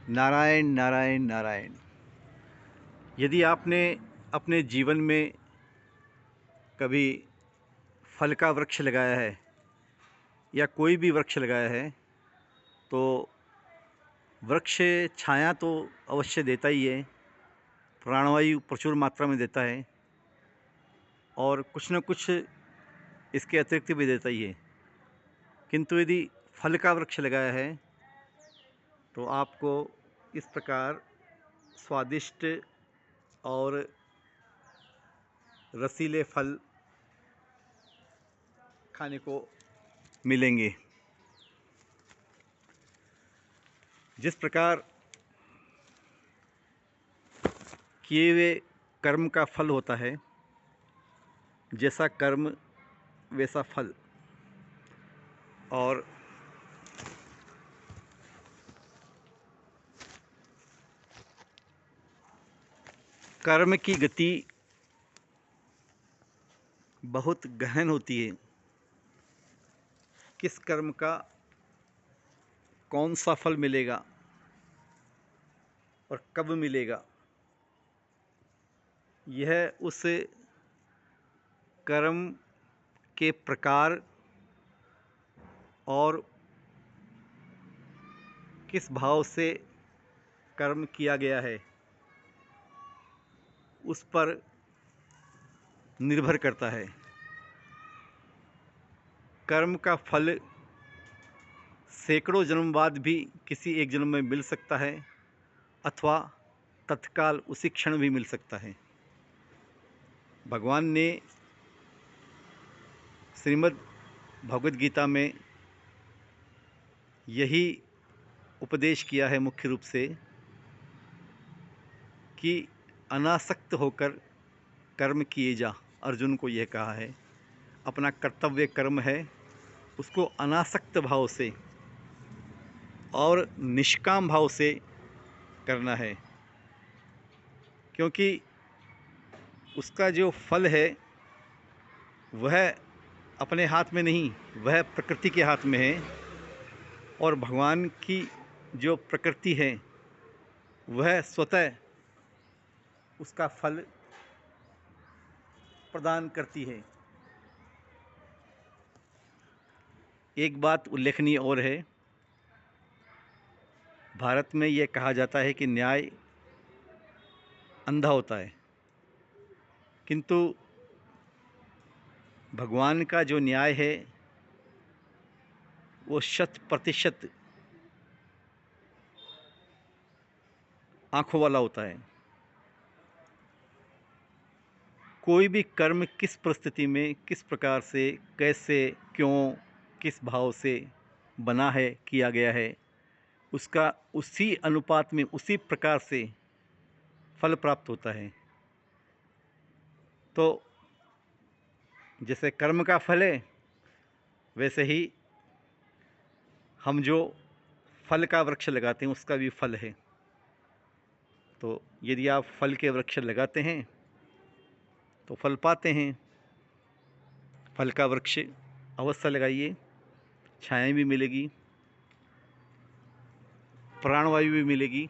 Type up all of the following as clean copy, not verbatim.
नारायण नारायण नारायण। यदि आपने अपने जीवन में कभी फल का वृक्ष लगाया है या कोई भी वृक्ष लगाया है तो वृक्ष छाया तो अवश्य देता ही है, प्राणवायु प्रचुर मात्रा में देता है और कुछ न कुछ इसके अतिरिक्त भी देता ही है। किंतु यदि फल का वृक्ष लगाया है तो आपको इस प्रकार स्वादिष्ट और रसीले फल खाने को मिलेंगे। जिस प्रकार किए हुए कर्म का फल होता है, जैसा कर्म वैसा फल, और कर्म की गति बहुत गहन होती है। किस कर्म का कौन सा फल मिलेगा और कब मिलेगा, यह उस कर्म के प्रकार और किस भाव से कर्म किया गया है उस पर निर्भर करता है। कर्म का फल सैकड़ों जन्म बाद भी किसी एक जन्म में मिल सकता है अथवा तत्काल उसी क्षण भी मिल सकता है। भगवान ने श्रीमद् भगवद गीता में यही उपदेश किया है मुख्य रूप से कि अनासक्त होकर कर्म किए जा। अर्जुन को यह कहा है, अपना कर्तव्य कर्म है उसको अनासक्त भाव से और निष्काम भाव से करना है, क्योंकि उसका जो फल है वह अपने हाथ में नहीं, वह प्रकृति के हाथ में है। और भगवान की जो प्रकृति है वह स्वतः उसका फल प्रदान करती है। एक बात उल्लेखनीय और है, भारत में यह कहा जाता है कि न्याय अंधा होता है, किंतु भगवान का जो न्याय है वो 100% आंखों वाला होता है। कोई भी कर्म किस परिस्थिति में, किस प्रकार से, कैसे, क्यों, किस भाव से बना है, किया गया है, उसका उसी अनुपात में, उसी प्रकार से फल प्राप्त होता है। तो जैसे कर्म का फल है वैसे ही हम जो फल का वृक्ष लगाते हैं उसका भी फल है। तो यदि आप फल के वृक्ष लगाते हैं तो फल पाते हैं। फल का वृक्ष अवश्य लगाइए, छाया भी मिलेगी, प्राणवायु भी मिलेगी,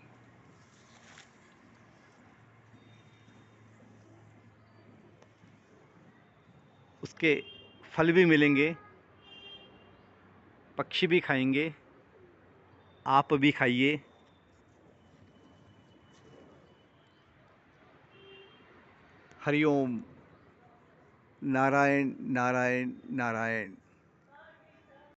उसके फल भी मिलेंगे, पक्षी भी खाएंगे, आप भी खाइए। हरि ओम। नारायण नारायण नारायण।